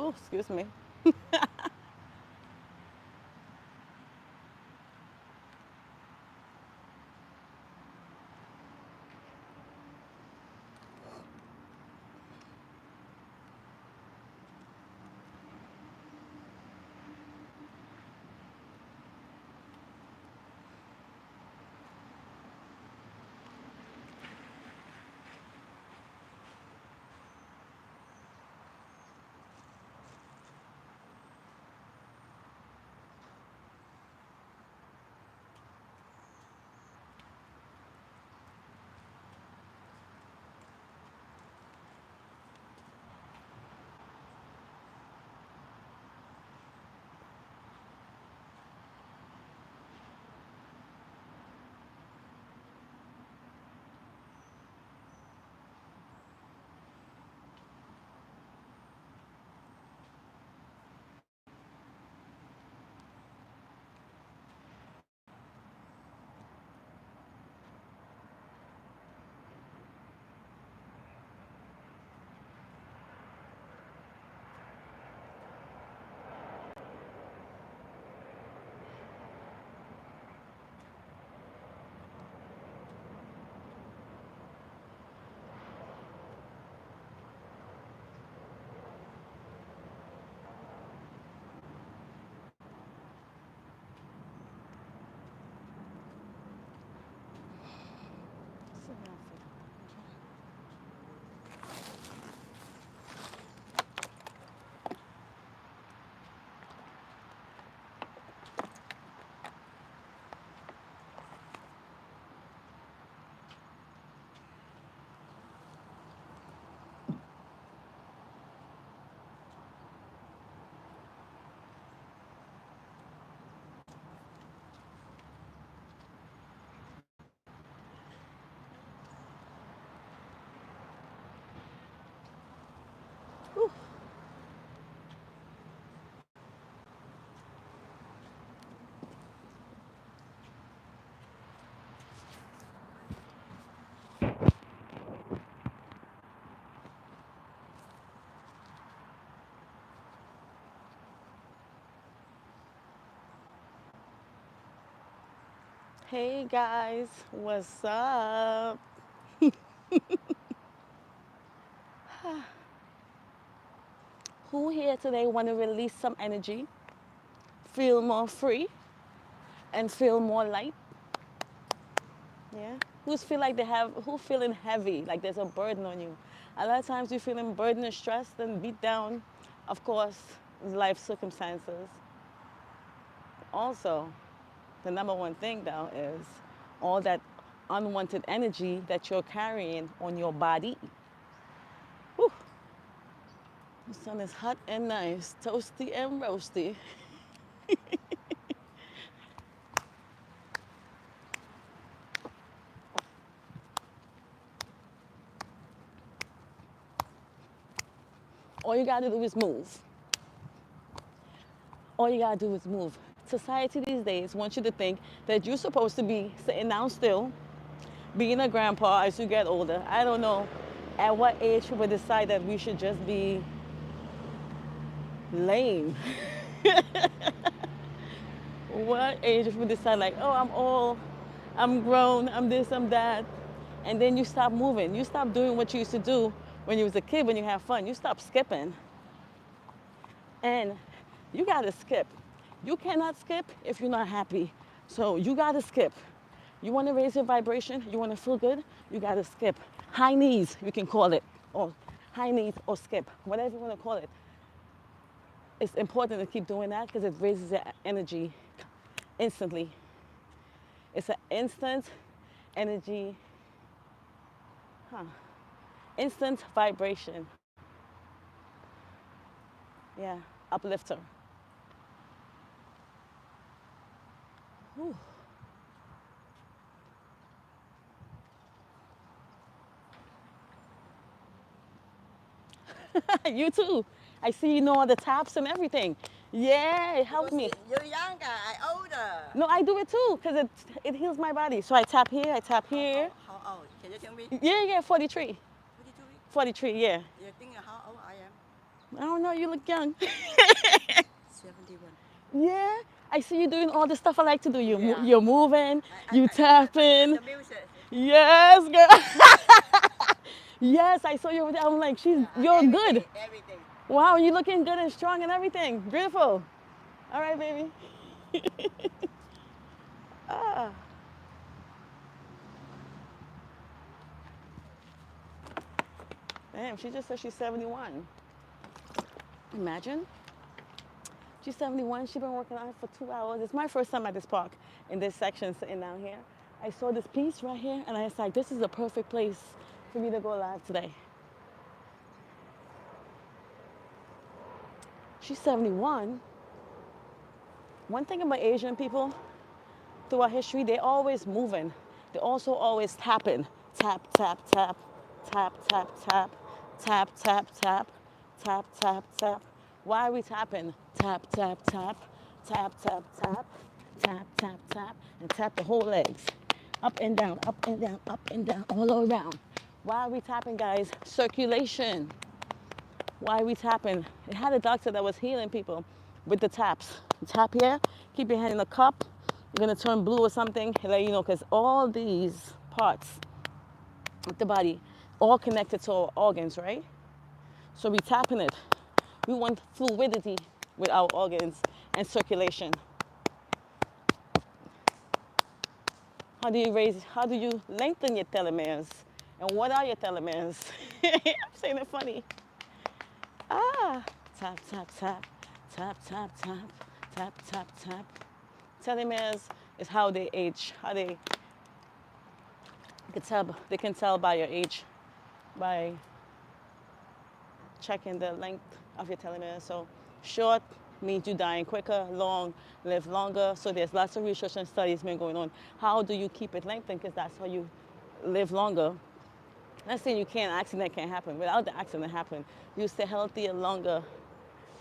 Oh, excuse me. Whew. Hey guys, what's up? Who here today want to release some energy, feel more free, and feel more light? Yeah. Who's feel like they have? Who feeling heavy? Like there's a burden on you. A lot of times you're feeling burdened and stressed and beat down. Of course, life circumstances. Also, the number one thing though is all that unwanted energy that you're carrying on your body. Whew. The sun is hot and nice, toasty and roasty. All you gotta do is move. All you gotta do is move. Society these days wants you to think that you're supposed to be sitting down still, being a grandpa as you get older. I don't know at what age people decide that we should just be lame. What age if we decide like, oh, I'm old, I'm grown, I'm this, I'm that, and then you stop moving. You stop doing what you used to do when you was a kid when you had fun. You stop skipping, and you gotta skip. You cannot skip if you're not happy. So you gotta skip. You wanna raise your vibration, you wanna feel good, you gotta skip. High knees, you can call it, or high knees or skip, whatever you wanna call it. It's important to keep doing that because it raises your energy instantly. It's an instant energy, huh? Instant vibration. Yeah, uplifter. Whew. You too. I see you know all the taps and everything. Yeah, it helps me. You're younger, I older. No, I do it too because it heals my body. So I tap here, I tap here. How old? Can you tell me? Yeah, yeah, 43. 42 weeks? 43, yeah. You think how old I am? I don't know, you look young. 71. Yeah, I see you doing all the stuff I like to do. Yeah. You're moving, you I feel tapping. the music. Yes, girl. Yes, I saw you over there. I'm like, Yeah, you're every good. day, every day. Wow, you're looking good and strong and everything. Beautiful. All right, baby. Ah, damn, she just said she's 71. Imagine. She's 71. She's been working on it for 2 hours. It's my first time at this park in this section sitting down here. I saw this piece right here and I was like, this is a perfect place for me to go live today. She's 71. One thing about Asian people throughout history, they're always moving. They're also always tapping. Tap, tap, tap, tap, tap, tap, tap, tap, tap, tap, tap, tap. Why are we tapping? Tap, tap, tap, tap, tap, tap, tap, tap, tap, and tap the whole legs. Up and down, up and down, up and down, all around. Why are we tapping, guys? Circulation. Why are we tapping? It had a doctor that was healing people with the taps. Tap here, keep your hand in the cup. You're gonna turn blue or something, let you know, because all these parts of the body, all connected to our organs, right? So we tapping it. We want fluidity with our organs and circulation. How do you lengthen your telomeres? And what are your telomeres? I'm saying it funny. Ah, tap, tap, tap, tap, tap, tap, tap, tap, tap. Telomeres is how they age, how they can tell by your age by checking the length of your telomeres. So short means you dying quicker, long live longer. So there's lots of research and studies been going on. How do you keep it lengthened? Because that's how you live longer. Not saying you can't accident can't happen. Without the accident happen, you stay healthier longer,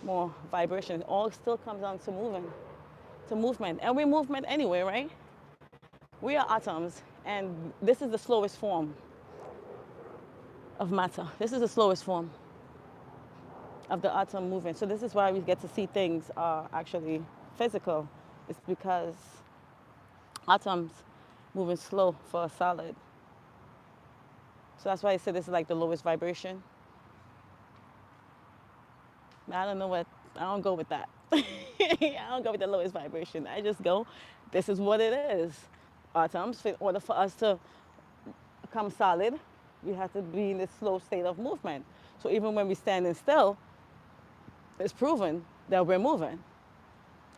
more vibration. It all still comes down to moving, to movement. And we're movement anyway, right? We are atoms, and this is the slowest form of matter. This is the slowest form of the atom movement. So this is why we get to see things are actually physical. It's because atoms moving slow for a solid. So that's why I said this is like the lowest vibration. I don't know what, I don't go with that. I don't go with the lowest vibration. I just go, this is what it is. Atoms, in order for us to become solid, we have to be in this slow state of movement. So even when we're standing still, it's proven that we're moving.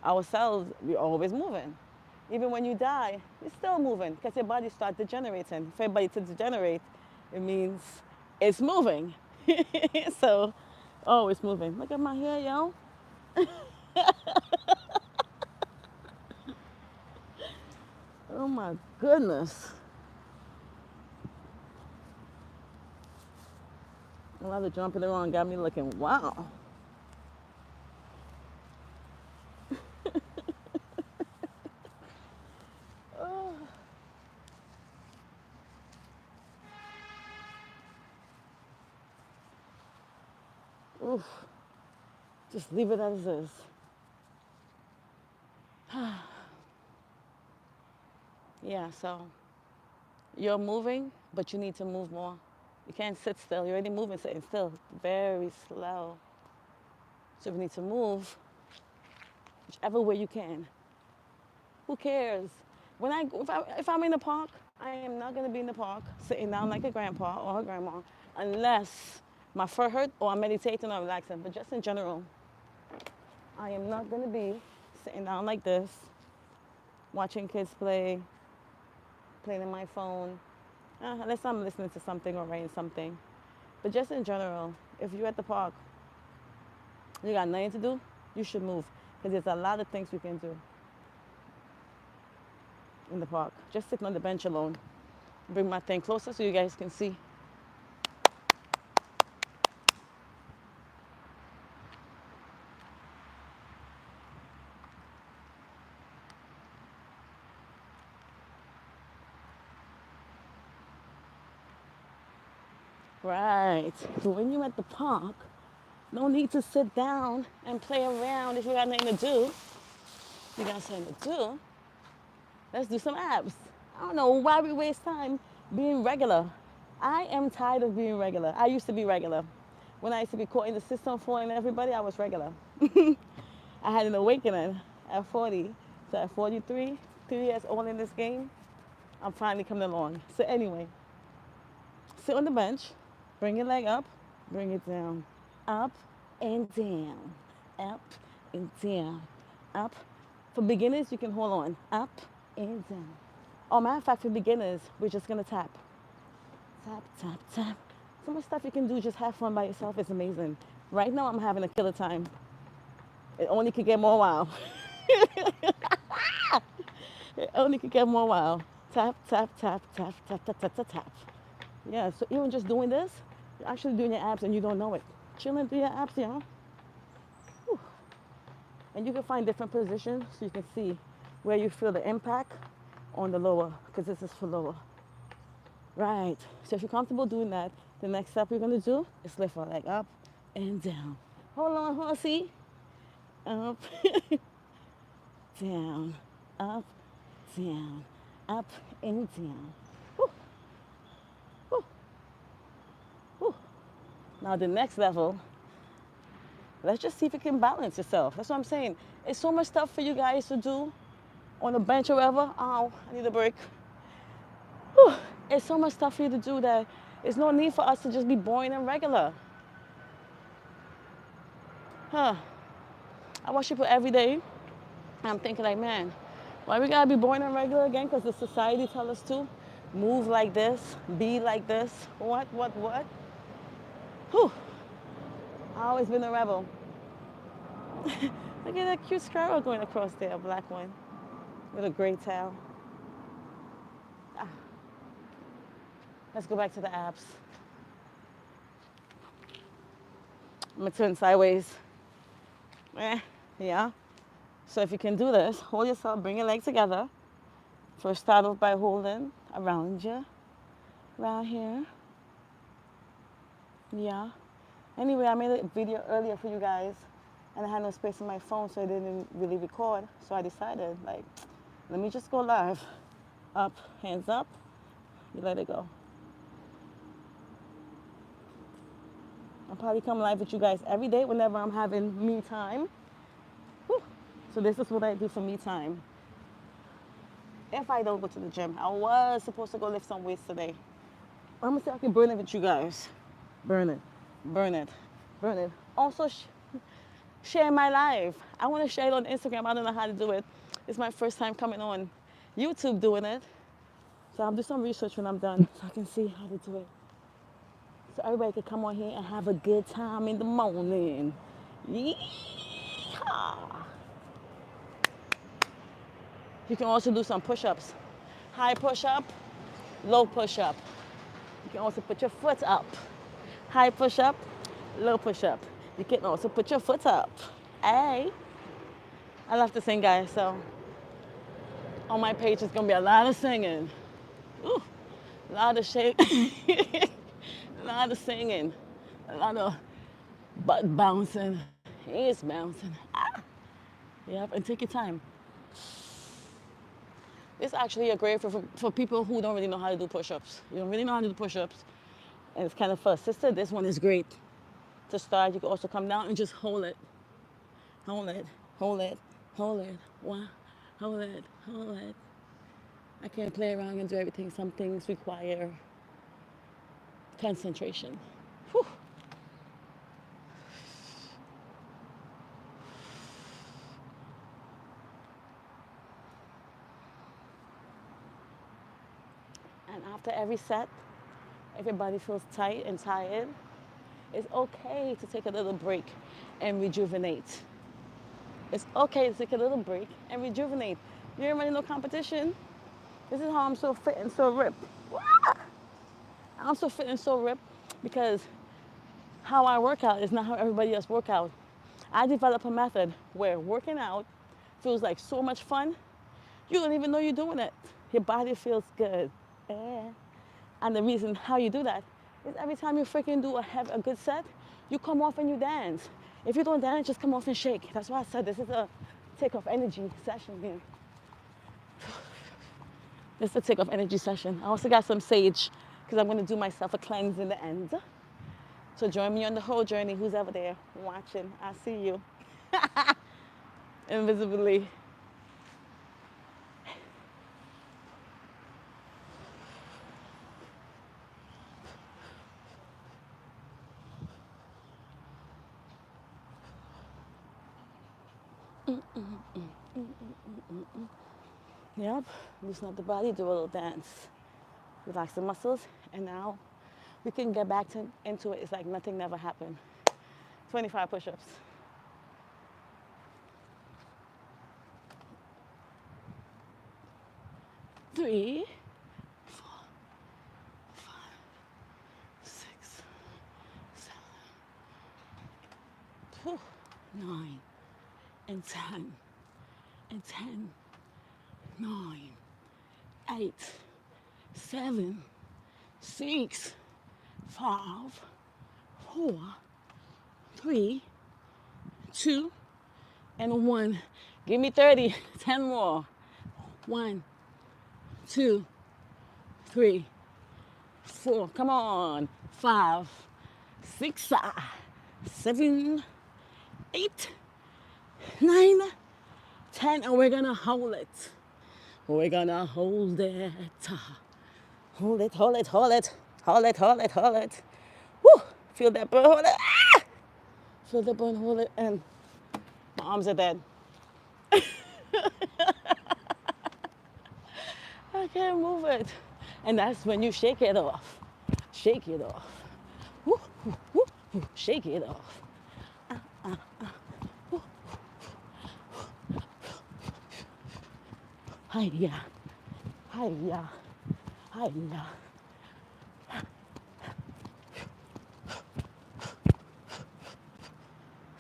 Our cells, we're always moving. Even when you die, you're still moving because your body starts degenerating. For your body to degenerate, it means it's moving. So, oh, it's moving. Look at my hair, yo. Oh my goodness. A lot of jumping around got me looking, wow. Oh, oof. Just leave it as is. Yeah, so you're moving, but you need to move more. You can't sit still. You're already moving, sitting still. Very slow. So you need to move whichever way you can. Who cares? If I'm in the park, I am not gonna be in the park sitting down like a grandpa or a grandma unless my foot hurt or I'm meditating or relaxing. But just in general, I am not gonna be sitting down like this, watching kids play, playing on my phone, unless I'm listening to something or writing something. But just in general, if you're at the park, you got nothing to do, you should move because there's a lot of things you can do in the park. Just sitting on the bench alone. Bring my thing closer so you guys can see. Right. So when you're at the park, No need to sit down and play around if you got nothing to do. You got something to do. Let's do some abs. I don't know why we waste time being regular. I am tired of being regular. I used to be regular. When I used to be caught in the system fooling everybody, I was regular. I had an awakening at 40. So at 43, 3 years old in this game, I'm finally coming along. So anyway, sit on the bench, bring your leg up, bring it down, up and down, up and down, up. For beginners, you can hold on, up and down. Oh, matter of fact, for beginners, we're just gonna tap, tap, tap, tap. So much stuff you can do, just have fun by yourself. It's amazing. Right now, I'm having a killer time. It only could get more wild. It only could get more wild. Tap, tap, tap, tap, tap, tap, tap, tap, tap. Yeah, so even just doing this, you're actually doing your abs and you don't know it. Chilling through your abs, y'all. Whew. And you can find different positions so you can see where you feel the impact on the lower, because this is for lower. Right. So if you're comfortable doing that, the next step you're gonna do is lift our leg up and down. Hold on, horsey. Up, down, up, down, up and down. Whew. Whew. Whew. Now the next level, let's just see if you can balance yourself. That's what I'm saying. It's so much stuff for you guys to do on the bench or wherever. Ow, I need a break. Whew. It's so much stuff for you to do that there's no need for us to just be boring and regular. Huh. I watch people every day. I'm thinking like, man, why we gotta be boring and regular again? Because the society tell us to move like this, be like this. What? Whew. I always been a rebel. Look at that cute squirrel going across there, a black one with a gray tail. Ah. Let's go back to the abs. I'm gonna turn sideways. Yeah. So if you can do this, hold yourself, bring your legs together. First start off by holding around you, around here. Yeah. Anyway, I made a video earlier for you guys and I had no space on my phone so I didn't really record. So I decided like, let me just go live. Up, hands up, you let it go. I'll probably come live with you guys every day whenever I'm having me time. Whew. So this is what I do for me time. If I don't go to the gym, I was supposed to go lift some weights today. I'm gonna see if I can burn it with you guys. Burn it, burn it, burn it. Also, share my life. I want to share it on Instagram. I don't know how to do it. It's my first time coming on YouTube doing it. So I'll do some research when I'm done so I can see how to do it. So everybody can come on here and have a good time in the morning. Yeehaw. You can also do some push-ups. High push-up, low push-up. You can also put your foot up. High push-up, low push-up. You can also put your foot up. Hey. I love to sing, guys, so on my page it's gonna be a lot of singing. Ooh, a lot of shake, a lot of singing, a lot of butt bouncing, he's bouncing. Ah. Yep, and take your time. It's actually a great for people who don't really know how to do push-ups. You don't really know how to do push-ups, and it's kind of for a sister. This one is great. To start, you can also come down and just hold it. Hold it, hold it, hold it. Wow, hold it, hold it. I can't play around and do everything. Some things require concentration. Whew. And after every set, if your body feels tight and tired, it's okay to take a little break and rejuvenate. It's okay to take a little break and rejuvenate. You ain't running no competition. This is how I'm so fit and so ripped. I'm so fit and so ripped because how I work out is not how everybody else work out. I developed a method where working out feels like so much fun, you don't even know you're doing it. Your body feels good. And the reason how you do that is every time you freaking do a good set, You come off and you dance. If you don't dance, just come off and shake. That's why I said this is a take off energy session here. This is a take off energy session. I also got some sage because I'm going to do myself a cleanse in the end. So join me on the whole journey. Who's ever there watching? I see you. Invisibly. Yep. Loosen up the body, do a little dance. Relax the muscles, and now we can get back into it. It's like nothing never happened. 25 push-ups. 3, 4, 5, 6, 7, 9, and 10, and 10, 9, 8, 7, 6, 5, 4, 3, 2, and 1. Give me 30. 10 more. 1, 2, 3, 4. Come on. 5, 6, 7, 8, 9, 10. And we're gonna hold it. We're gonna hold it. Hold it, hold it, hold it. Hold it, hold it, hold it. Woo! Feel that burn, hold it. Ah! Feel the burn, hold it. And my arms are dead. I can't move it. And that's when you shake it off. Shake it off. Woo, woo, woo, woo. Shake it off. Hiya. Hiya. Hiya.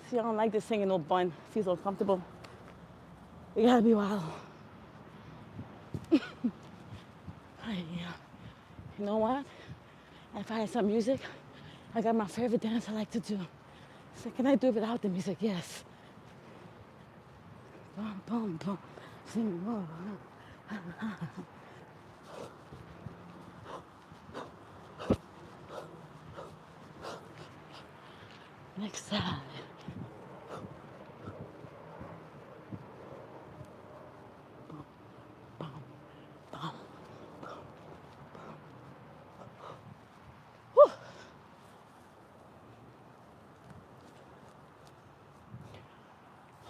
See, I don't like this thing in no bun. It feels uncomfortable. You gotta be wild. Hiya. You know what? If I had some music, I got my favorite dance I like to do. So can I do it without the music? Yes. Boom, boom, boom. Sing more. Next side. Boom, boom, boom, boom.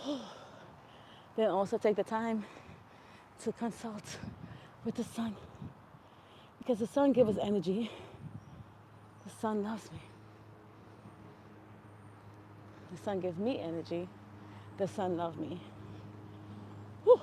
Whew. Then also take the time to consult with the sun. Because the sun gives us energy. The sun loves me. The sun gives me energy. The sun loves me. Whew.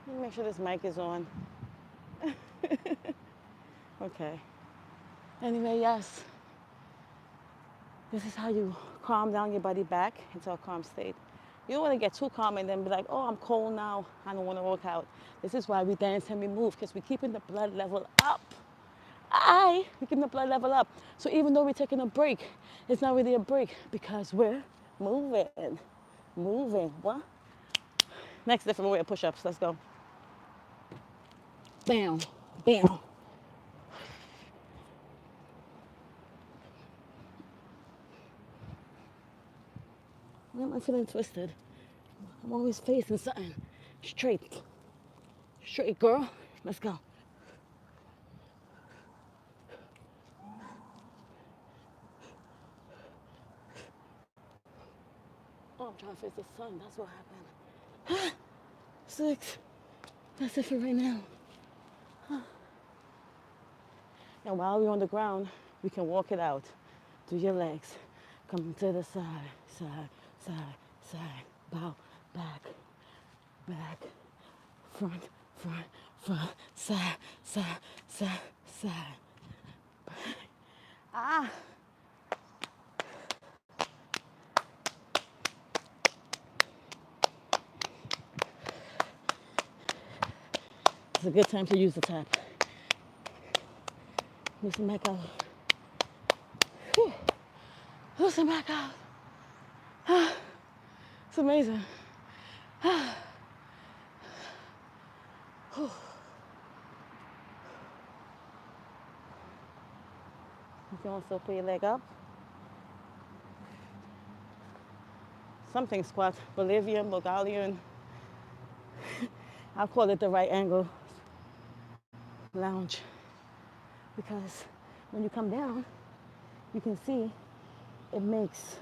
Let me make sure this mic is on. Okay. Anyway, yes. This is how you calm down your body back into a calm state. You don't want to get too calm and then be like, oh, I'm cold now. I don't want to work out. This is why we dance and we move, because we're keeping the blood level up. We're keeping the blood level up. So even though we're taking a break, it's not really a break because we're moving. Moving. What? Next different way of push-ups. Let's go. Bam. Bam. Why am I feeling twisted? I'm always facing something. Straight. Straight, girl. Let's go. Oh, I'm trying to face the sun. That's what happened. 6. That's it for right now. And while we're on the ground, we can walk it out. Do your legs. Come to the side, side, side, side. Bow, back, back, front, front, front, side, side, side, side. Ah, it's a good time to use the tap. Loosen back out. Whew. Loosen back out. It's amazing. You can also put your leg up. Something squat, Bolivian, Bulgarian. I call it the right angle lounge because when you come down, you can see it makes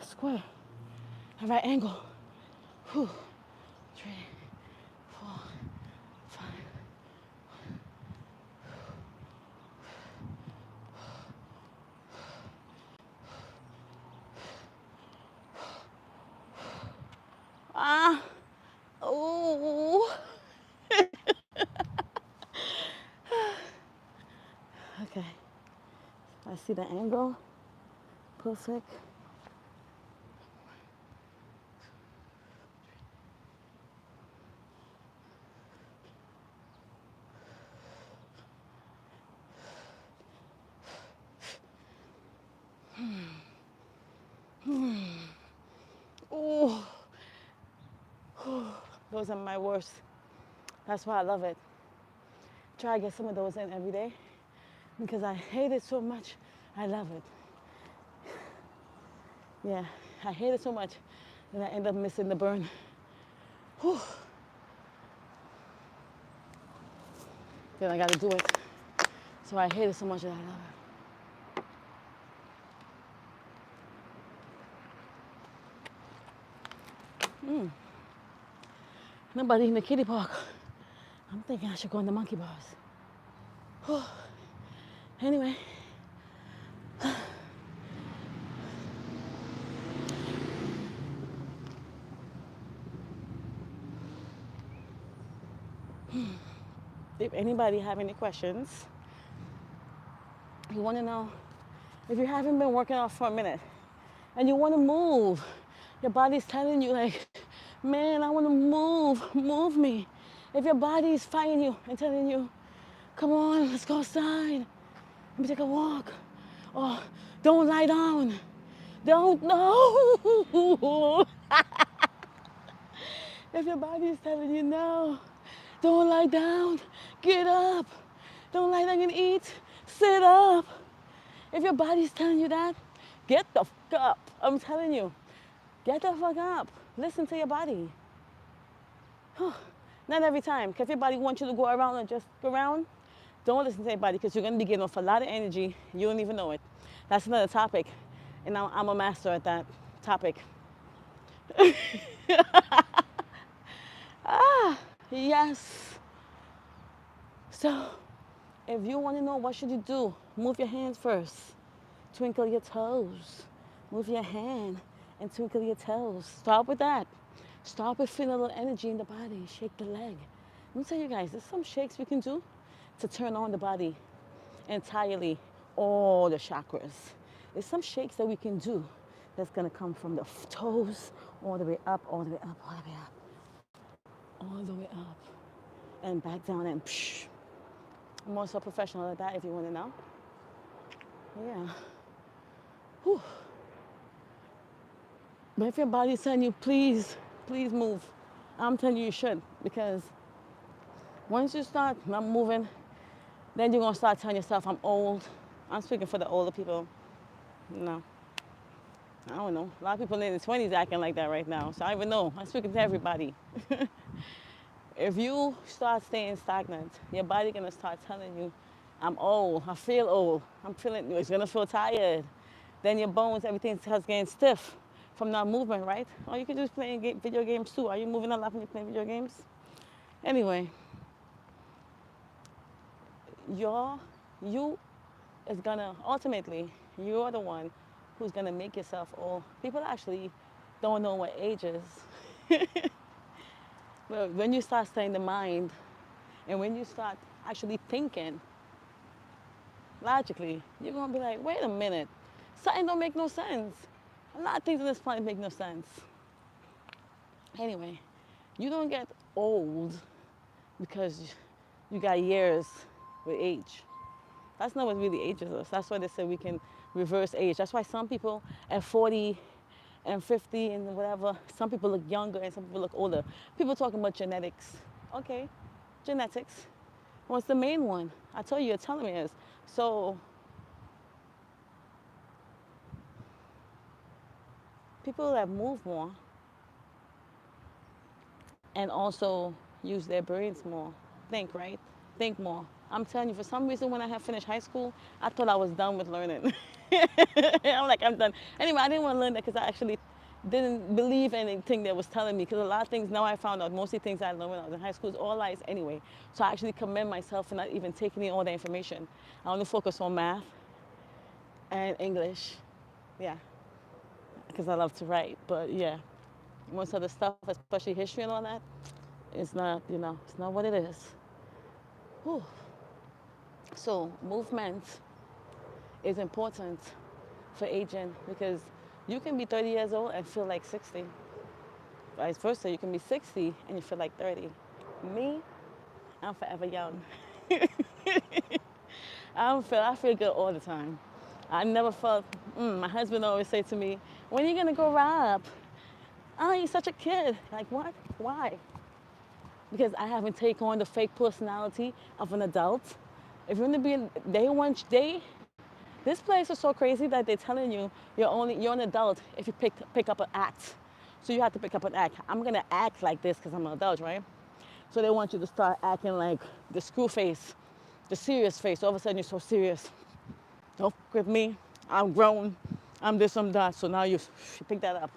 a square, a right angle. Whew. 3, 4, 5. Ah, oh. Okay, I see the angle. Perfect. Oh, those are my worst. That's why I love it. Try to get some of those in every day because I hate it so much. I love it. Yeah, I hate it so much that I end up missing the burn. Whew. Then I gotta do it. So I hate it so much that I love it. Nobody in the kiddie park. I'm thinking I should go in the monkey bars. Whew. Anyway. If anybody have any questions, you want to know if you haven't been working out for a minute and you want to move, your body's telling you like, man, I want to move me. If your body is fighting you and telling you, come on, let's go outside, let me take a walk, or don't lie down, don't no. If your body is telling you no, don't lie down, get up, don't lie down and eat, sit up. If your body's telling you that, get the fuck up. I'm telling you, get the fuck up. Listen to your body. Not every time. Because if your body wants you to go around and just go around, don't listen to your body because you're going to be getting off a lot of energy. You don't even know it. That's another topic. And I'm a master at that topic. Yes. So, if you want to know what should you do, move your hands first. Twinkle your toes. Move your hand and twinkle your toes. Start with that. Start with feeling a little energy in the body. Shake the leg. Let me tell you guys, there's some shakes we can do to turn on the body entirely, all the chakras. There's some shakes that we can do that's gonna come from the toes all the way up, all the way up, all the way up, all the way up, and back down and psh. I'm also a professional at that if you want to know. Yeah. Whew. But if your body's telling you, please, please move, I'm telling you, you should. Because once you start not moving, then you're going to start telling yourself, I'm old. I'm speaking for the older people. No. I don't know. A lot of people in their 20s acting like that right now. So I don't even know. I'm speaking to everybody. If you start staying stagnant, your body going to start telling you, I'm old. I feel old. I'm feeling, it's going to feel tired. Then your bones, everything starts getting stiff from not moving, right? Or you can just play video games too. Are you moving a lot when you play video games? Anyway, you is gonna, ultimately, you're the one who's gonna make yourself old. People actually don't know what age is. But when you start studying the mind and when you start actually thinking logically, you're gonna be like, wait a minute, something don't make no sense. A lot of things on this planet make no sense. Anyway, you don't get old because you got years with age. That's not what really ages us. That's why they say we can reverse age. That's why some people at 40 and 50 and whatever, some people look younger and some people look older. People talking about genetics. Okay, genetics. What's the main one? I told you, your telomeres. So people that move more and also use their brains more, think, right? Think more. I'm telling you, for some reason, when I had finished high school, I thought I was done with learning. I'm like, I'm done. Anyway, I didn't want to learn that because I actually didn't believe anything they was telling me. Because a lot of things now I found out, mostly things I learned when I was in high school is all lies anyway. So I actually commend myself for not even taking in all the information. I only focus on math and English. Yeah, because I love to write. But yeah, most of the stuff, especially history and all that, it's not, it's not what it is. Whew. So movement is important for aging because you can be 30 years old and feel like 60. Vice versa, you can be 60 and you feel like 30. Me, I'm forever young. I feel good all the time. I never felt, my husband always say to me, when are you gonna go Rob? Oh, you're such a kid. Like what? Why? Because I haven't taken on the fake personality of an adult. If you're gonna be, this place is so crazy that they're telling you you're an adult if you pick up an act. So you have to pick up an act. I'm gonna act like this because I'm an adult, right? So they want you to start acting like the screw face, the serious face. All of a sudden you're so serious. Don't with me. I'm grown. I'm this, I'm that. So now you pick that up.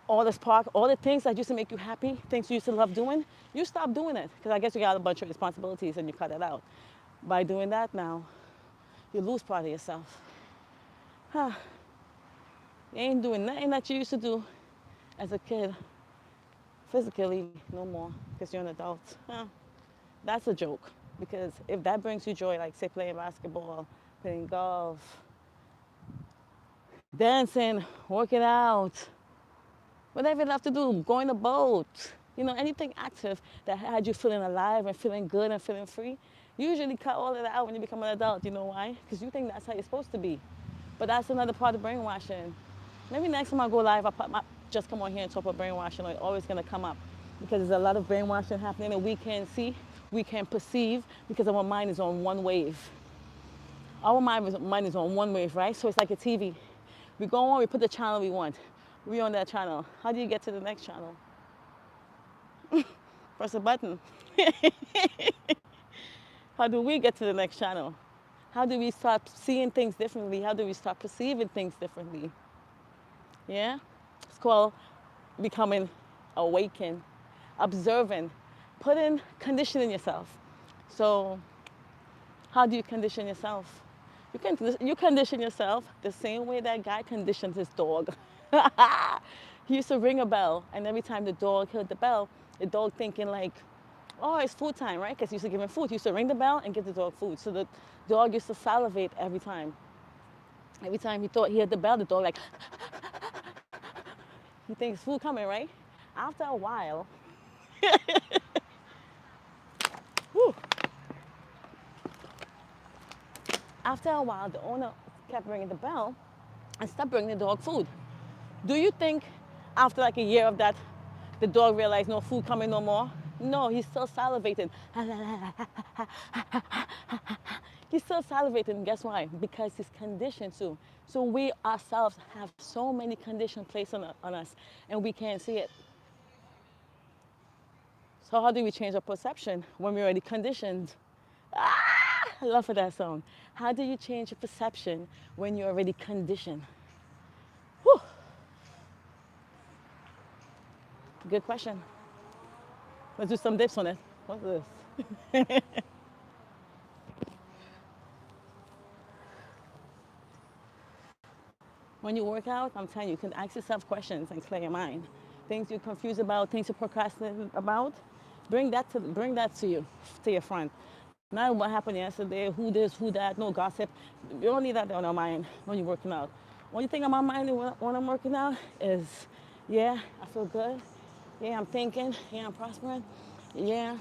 All this park, all the things that used to make you happy, things you used to love doing, you stop doing it because I guess you got a bunch of responsibilities and you cut it out. By doing that now, you lose part of yourself. Huh. You ain't doing nothing that you used to do as a kid physically no more because you're an adult. Huh. That's a joke because if that brings you joy, like say playing basketball, playing golf, dancing, working out, whatever you have to do, going to boat, anything active that had you feeling alive and feeling good and feeling free, you usually cut all of that out when you become an adult. You know why? Because you think that's how you're supposed to be. But that's another part of brainwashing. Maybe next time I go live, just come on here and talk about brainwashing. It's always going to come up because there's a lot of brainwashing happening and we can't see, we can't perceive because our mind is on one wave. Our mind is on one wave, right? So it's like a TV. We go on, we put the channel we want. We on that channel. How do you get to the next channel? Press a button. How do we get to the next channel? How do we start seeing things differently? How do we start perceiving things differently? Yeah? It's called becoming awakened, observing, conditioning yourself. So, how do you condition yourself? You condition yourself the same way that guy conditioned his dog. He used to ring a bell, and every time the dog heard the bell, the dog thinking like, oh, it's food time, right? Because he used to give him food. He used to ring the bell and give the dog food. So the dog used to salivate every time. Every time he thought he heard the bell, the dog like, he thinks food coming, right? After a while, whew, after a while, the owner kept ringing the bell and stopped bringing the dog food. Do you think after like a year of that, the dog realized no food coming no more? No, he's still salivating. He's still salivating. Guess why? Because he's conditioned to. So we ourselves have so many conditions placed on us and we can't see it. So how do we change our perception when we're already conditioned? I love that song. How do you change your perception when you're already conditioned? Whew. Good question. Let's do some dips on it. What's this? When you work out, I'm telling you, you can ask yourself questions and clear your mind. things you're confused about, things you're procrastinating about, bring that to you, to your front. Not what happened yesterday, who this, who that, no gossip. You don't need that on our mind when you're working out. Only thing on my mind when I'm working out is, yeah, I feel good. Yeah, I'm thinking. Yeah, I'm prospering. Yeah,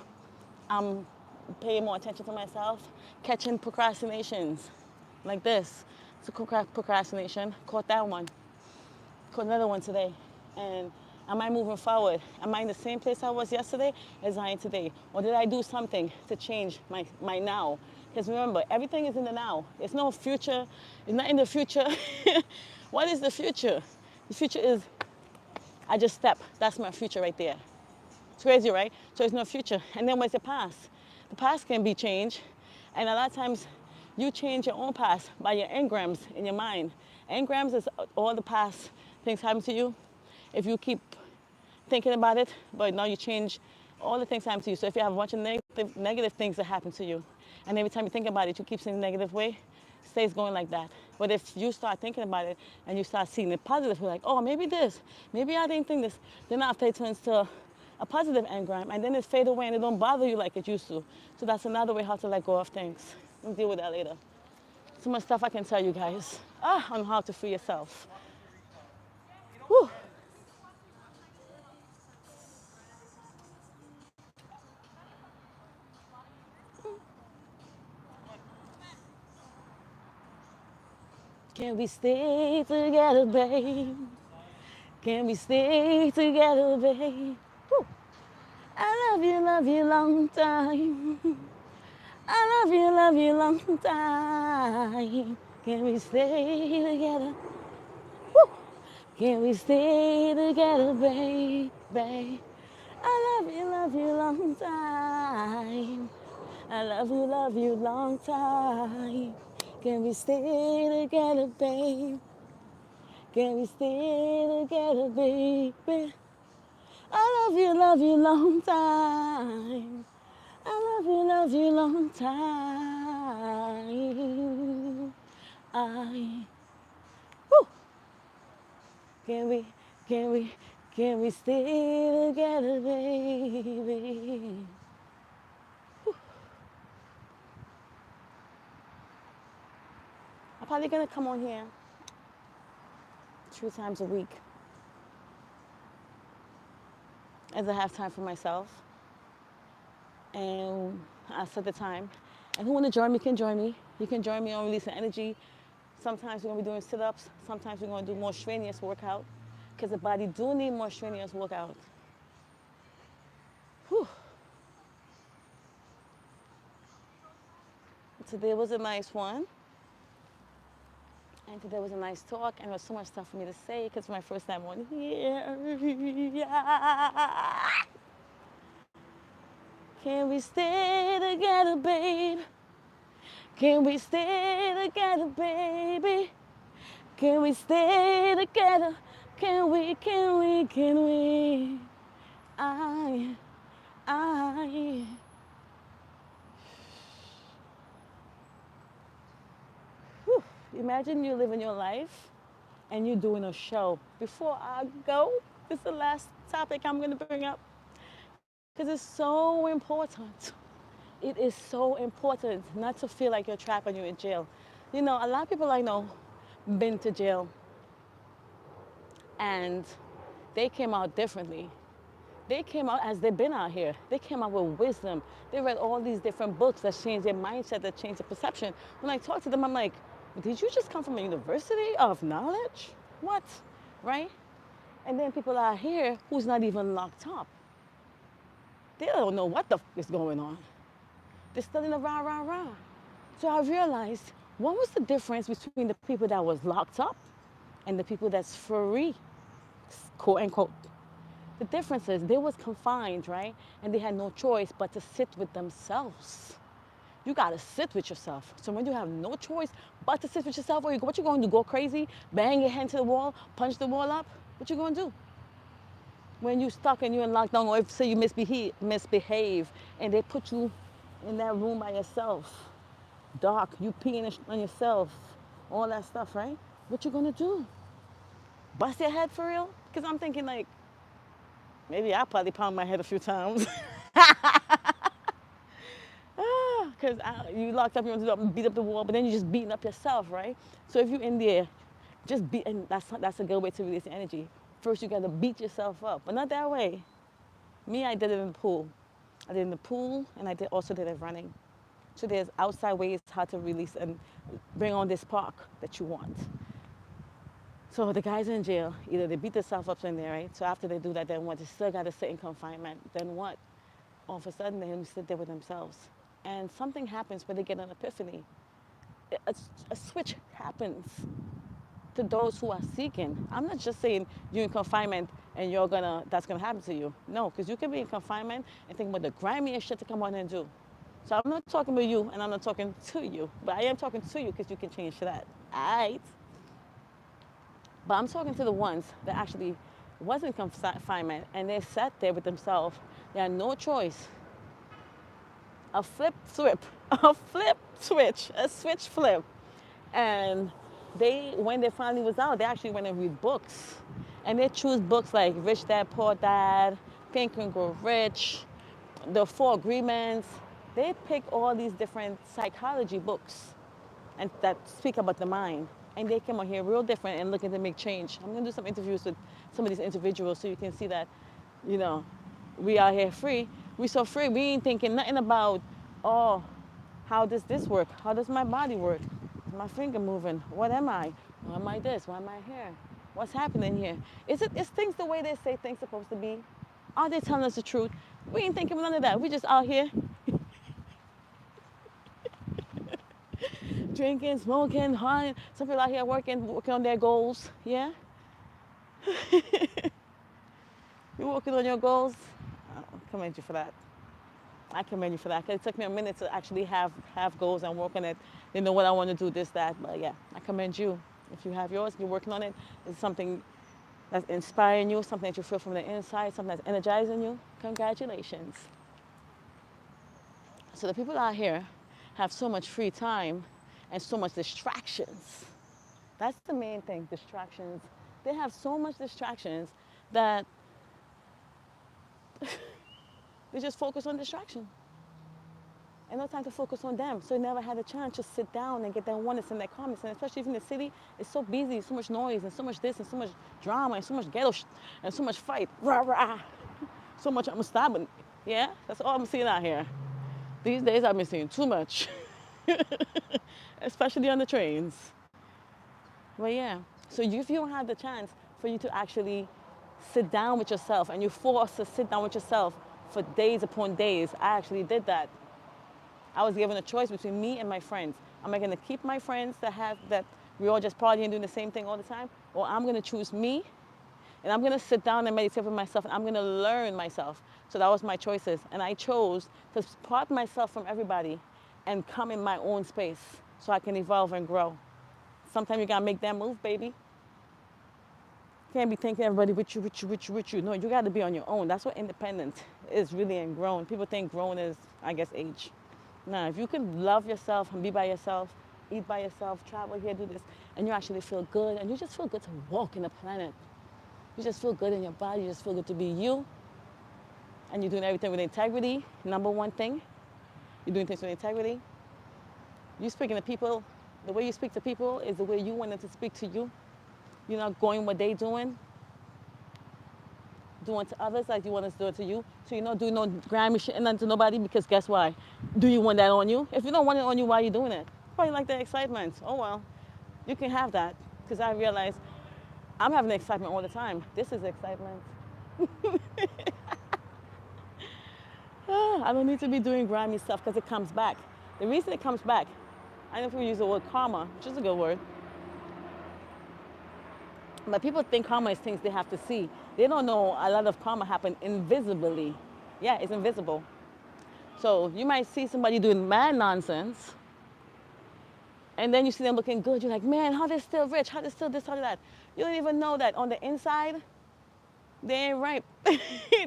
I'm paying more attention to myself, catching procrastinations like this. So procrastination, caught that one, caught another one today. And am I moving forward? Am I in the same place I was yesterday as I am today? Or did I do something to change my now? Because remember, everything is in the now. It's no future. It's not in the future. What is the future? The future is I just step. That's my future right there. It's crazy, right? So it's no future. And then what's the past? The past can be changed. And a lot of times you change your own past by your engrams in your mind. Engrams is all the past things happen to you. If you keep thinking about it, but now you change all the things happen to you. So if you have a bunch of negative things that happen to you, and every time you think about it, you keep seeing the negative way, stays going like that. But if you start thinking about it and you start seeing it positive, you're like, oh, maybe this, maybe I didn't think this. Then after it turns to a positive engram, and then it fade away and it don't bother you like it used to. So that's another way how to let go of things. We'll deal with that later. So much stuff I can tell you guys on how to free yourself. Whew. Can we stay together, babe? Can we stay together, babe? Woo. I love you long time. I love you long time. Can we stay together? Woo. Can we stay together, babe? I love you long time. I love you long time. Can we stay together, babe? Can we stay together, baby? Love you long time. Love you long time. I, woo, can we, can we, can we stay together, baby? I'm probably gonna come on here 2 times a week as I have time for myself. And I set the time. And who want to join me can join me. You can join me on releasing energy. Sometimes we're gonna be doing sit-ups. Sometimes we're gonna do more strenuous workout because the body do need more strenuous workout. Whew. Today was a nice one. And today was a nice talk, and there was so much stuff for me to say because it's my first time on here. Can we stay together, babe? Can we stay together, baby? Can we stay together? Can we? I, I. Whew. Imagine you living your life and you're doing a show. Before I go, this is the last topic I'm going to bring up because it's so important. It is so important not to feel like you're trapped and you're in jail. You know, a lot of people I know been to jail and they came out differently. They came out as they've been out here. They came out with wisdom. They read all these different books that changed their mindset, that changed their perception. When I talk to them, I'm like, did you just come from a university of knowledge? What? Right? And then people out here who's not even locked up. They don't know what the is going on. They're still in the rah, rah, rah. So I realized what was the difference between the people that was locked up and the people that's free, quote unquote. The difference is they was confined, right? And they had no choice but to sit with themselves. You gotta sit with yourself. So when you have no choice but to sit with yourself, what you gonna do? Go crazy, bang your head to the wall, punch the wall up? What you gonna do? When you stuck and you're in lockdown, or if say you misbehave, and they put you in that room by yourself, dark, you peeing on yourself, all that stuff, right? What you gonna do? Bust your head for real? Because I'm thinking like, Maybe I probably pound my head a few times. Because you locked up, you want to beat up the wall, but then you're just beating up yourself, right? So if you're in there, just beat, and that's a good way to release the energy. First, you got to beat yourself up, but not that way. Me, I did it in the pool. I did it in the pool, and also did it running. So there's outside ways how to release and bring on this spark that you want. So the guys in jail, either they beat themselves up in there, right? So after they do that, then what? They still got to sit in confinement. Then what? All of a sudden, they sit there with themselves. And something happens where they get an epiphany. A, a switch happens to those who are seeking. I'm not just saying you're in confinement and that's gonna happen to you. No, because you can be in confinement and think about the grimiest shit to come on and do. So I'm not talking about you and I'm not talking to you, but I am talking to you because you can change that. Alright. But I'm talking to the ones that actually was in confinement and they sat there with themselves. They had no choice. A flip switch, a flip switch, a switch flip. And when they finally was out, they actually went and read books. And they choose books like Rich Dad, Poor Dad, Think and Grow Rich, The Four Agreements. They pick all these different psychology books and that speak about the mind. And they come on here real different and looking to make change. I'm gonna do some interviews with some of these individuals so you can see that, you know, we are here free. We so free. We ain't thinking nothing about, oh, how does this work? How does my body work? Is my finger moving? What am I? Why am I this? Why am I here? What's happening here? Is things the way they say things supposed to be? Are they telling us the truth? We ain't thinking of none of that. We just out here drinking, smoking, hard. Some people out here working on their goals. Yeah? You working on your goals? I commend you for that. I commend you for that. 'Cause it took me a minute to actually have goals and work on it. Didn't know what I want to do, this, that. But yeah, I commend you. If you have yours, you're working on it. It's something that's inspiring you, something that you feel from the inside, something that's energizing you. Congratulations. So the people out here have so much free time and so much distractions. That's the main thing, distractions. They have so much distractions that they just focus on distraction. And no time to focus on them. So they never had a chance to sit down and get that oneness and that calmness. And especially if in the city, it's so busy, so much noise and so much this and so much drama and so much ghetto and so much fight. Rah, rah. So much I'm stopping. Yeah, that's all I'm seeing out here. These days I've been seeing too much. Especially on the trains. But yeah, so if you don't have the chance for you to actually sit down with yourself and you're forced to sit down with yourself for days upon days, I actually did that. I was given a choice between me and my friends. Am I going to keep my friends that we all just partying and doing the same thing all the time? Or I'm going to choose me and I'm going to sit down and meditate with myself and I'm going to learn myself. So that was my choices. And I chose to part myself from everybody and come in my own space so I can evolve and grow. Sometimes you got to make that move, baby. You can't be thinking everybody with you, with you, with you, with you. No, you got to be on your own. That's what independent is really and grown. People think grown is, I guess, age. Now, if you can love yourself and be by yourself, eat by yourself, travel here, do this, and you actually feel good, and you just feel good to walk in the planet. You just feel good in your body. You just feel good to be you. And you're doing everything with integrity. Number one thing, you're doing things with integrity. You speaking to people, the way you speak to people is the way you want them to speak to you. You're not going what they doing to others like you want us to do it to you. So you're not doing no grimy shit and nothing to nobody because guess why? Do you want that on you? If you don't want it on you, why are you doing it? Probably like the excitement. Oh well, you can have that because I realize I'm having excitement all the time. This is excitement. I don't need to be doing grimy stuff because it comes back. The reason it comes back, I don't know if we use the word karma, which is a good word. But people think karma is things they have to see. They don't know a lot of karma happen invisibly. Yeah, it's invisible. So you might see somebody doing mad nonsense, and then you see them looking good. You're like, man, how they still rich? How they still this, how they that? You don't even know that on the inside, they ain't right.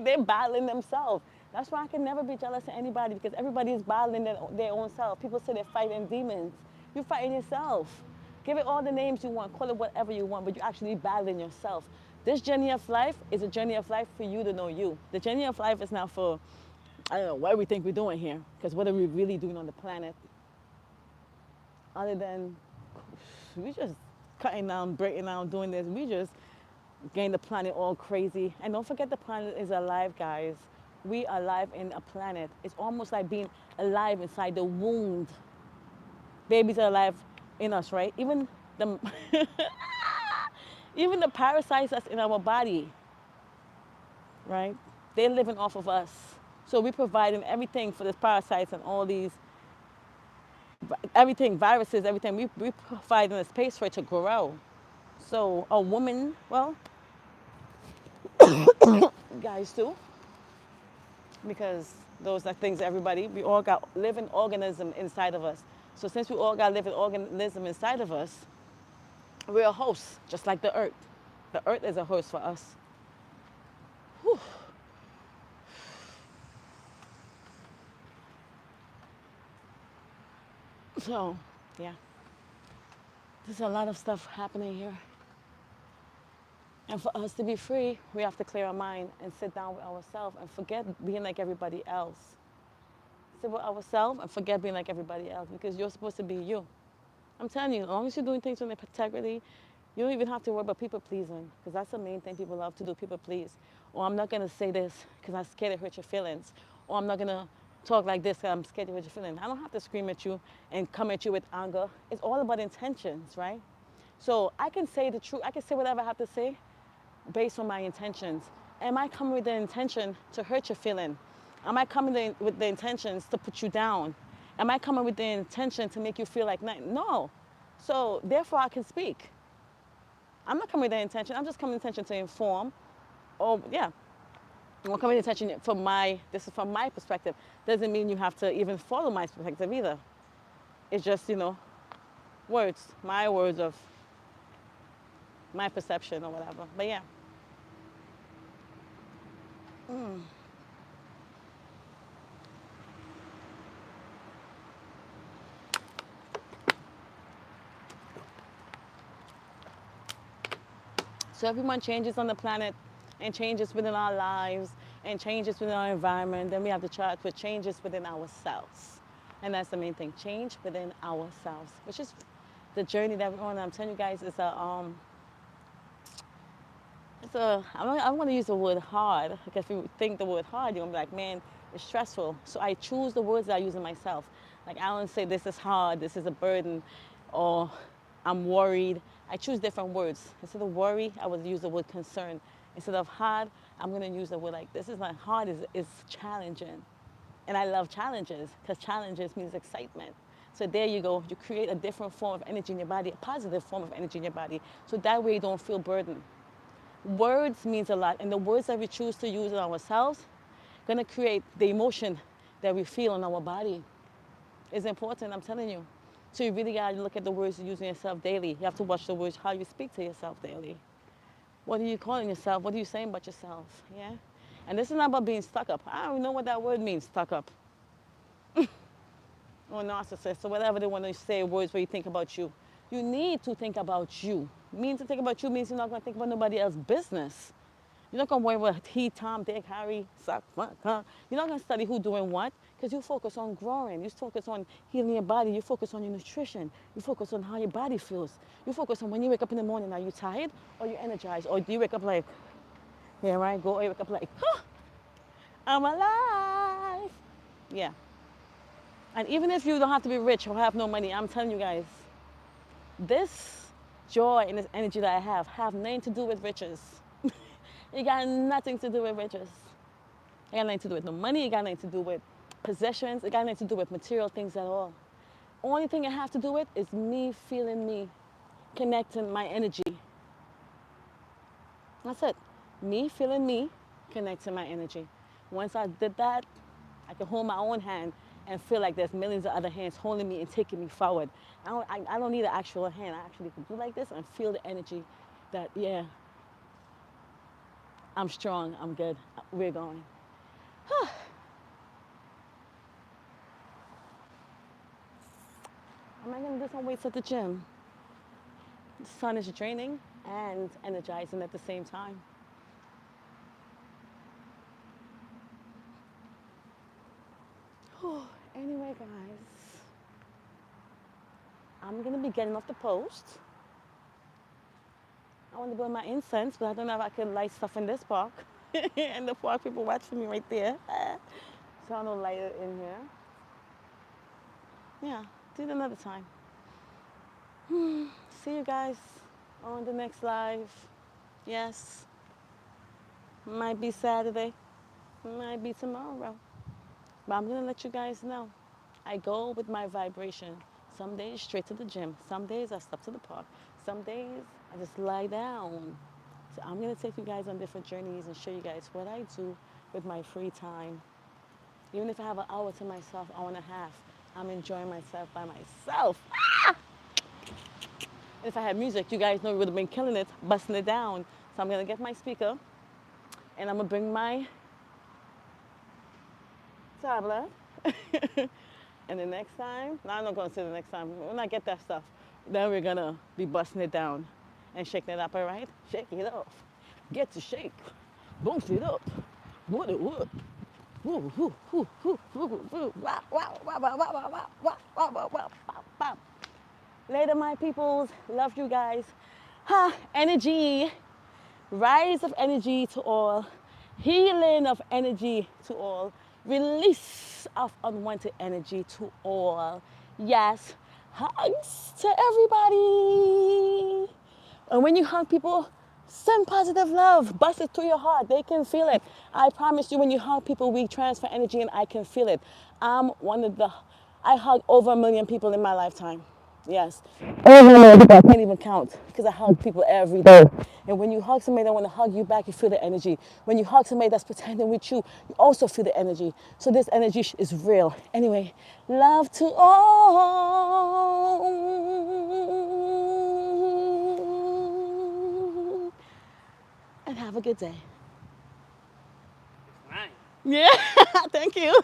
They're battling themselves. That's why I can never be jealous of anybody because everybody is battling their own self. People say they're fighting demons. You're fighting yourself. Give it all the names you want, call it whatever you want, but you're actually battling yourself. This journey of life is a journey of life for you to know you. The journey of life is not for, I don't know, what we think we're doing here. Because what are we really doing on the planet? Other than we just cutting down, breaking down, doing this. We just getting the planet all crazy. And don't forget the planet is alive, guys. We are alive in a planet. It's almost like being alive inside the wound. Babies are alive in us, right? The even the parasites that's in our body, right? They're living off of us. So we're providing everything for these parasites and all these everything, viruses, everything. We providing a space for it to grow. So a woman, well, guys too, because those are things everybody, we all got living organism inside of us. So since we all got living organism inside of us, we're a host, just like the earth. The earth is a host for us. Whew. So, yeah, there's a lot of stuff happening here. And for us to be free, we have to clear our mind and sit down with ourselves and forget being like everybody else. Sit with ourselves and forget being like everybody else because you're supposed to be you. I'm telling you, as long as you're doing things with integrity, you don't even have to worry about people pleasing because that's the main thing people love to do, people please. Or I'm not going to say this because I'm scared it hurt your feelings. Or I'm not going to talk like this because I'm scared it hurt your feelings. I don't have to scream at you and come at you with anger. It's all about intentions, right? So I can say the truth. I can say whatever I have to say based on my intentions. Am I coming with the intention to hurt your feeling? Am I coming with the intentions to put you down? Am I coming with the intention to make you feel like nothing? No. So therefore I can speak. I'm not coming with the intention. I'm just coming with the intention to inform. Or yeah, I'm coming with the intention from this is from my perspective. Doesn't mean you have to even follow my perspective either. It's just, words, my words of my perception or whatever. But yeah. So everyone changes on the planet and changes within our lives and changes within our environment. Then we have to chart with changes within ourselves. And that's the main thing, change within ourselves, which is the journey that we're on. I'm telling you guys, I don't want to use the word hard, because if you think the word hard, you're going to be like, man, it's stressful. So I choose the words that I use in myself. Like I don't say this is hard, this is a burden, or I'm worried. I choose different words. Instead of worry, I would use the word concern. Instead of hard, I'm going to use the word like this is not hard, it's challenging. And I love challenges because challenges means excitement. So there you go. You create a different form of energy in your body, a positive form of energy in your body. So that way you don't feel burdened. Words means a lot, and the words that we choose to use on ourselves gonna create the emotion that we feel in our body. It's important, I'm telling you. So you really gotta look at the words you use in yourself daily. You have to watch the words, how you speak to yourself daily. What are you calling yourself? What are you saying about yourself? Yeah? And this is not about being stuck up. I don't know what that word means, stuck up. Or narcissist, or whatever they want to say, words where you think about you. You need to think about you. Mean to think about you means you're not going to think about nobody else's business. You're not going to worry about he, Tom, Dick, Harry, suck, fuck, huh? You're not going to study who doing what because you focus on growing. You focus on healing your body. You focus on your nutrition. You focus on how your body feels. You focus on when you wake up in the morning, are you tired or you energized? Or do you wake up like, yeah, right, go, or you wake up like, huh, I'm alive. Yeah. And even if you don't have to be rich or have no money, I'm telling you guys, this joy and this energy that I have nothing to do with riches. It got nothing to do with riches. It got nothing to do with no money. It got nothing to do with possessions. It got nothing to do with material things at all. Only thing it has to do with is me feeling me, connecting my energy. That's it. Me feeling me, connecting my energy. Once I did that, I can hold my own hand and feel like there's millions of other hands holding me and taking me forward. I don't need an actual hand. I actually can do like this and feel the energy that, yeah, I'm strong, I'm good, we're going. Am I gonna do some weights at the gym? The sun is draining. and energizing at the same time. Anyway, guys, I'm gonna be getting off the post. I want to burn my incense, but I don't know if I can light stuff in this park. And the park people watching me right there. So I'm gonna light it in here. Yeah, do it another time. See you guys on the next live. Yes, might be Saturday, might be tomorrow. But I'm gonna let you guys know. I go with my vibration. Some days straight to the gym. Some days I step to the park. Some days I just lie down. So I'm gonna take you guys on different journeys and show you guys what I do with my free time. Even if I have an hour to myself, hour and a half, I'm enjoying myself by myself. And if I had music, you guys know we would have been killing it, busting it down. So I'm gonna get my speaker and I'm gonna bring my tablet. And the next time, no, I'm not going to say the next time. When I get that stuff, then we're going to be busting it down and shaking it up, all right? Shake it off. Get to shake. Boost it up. What it would. Woo, woo, woo, woo, woo, woo. Wow, wow, wow, wow, wow, wow, wow, wow, wow, wow, wow, wow, wow. Later, my peoples. Love you guys. Ha, energy. Rise of energy to all, healing of energy to all, release of unwanted energy to all. Yes, hugs to everybody. And when you hug people, send positive love, bust it through your heart. They can feel it. I promise you, when you hug people, we transfer energy and I can feel it. I hug over 1 million people in my lifetime. Yes. Over 1 million people, I can't even count because I hug people every day. And when you hug somebody that want to hug you back, you feel the energy. When you hug somebody that's pretending with you, you also feel the energy. So this energy is real. Anyway, love to all. And have a good day. Right. Yeah, thank you.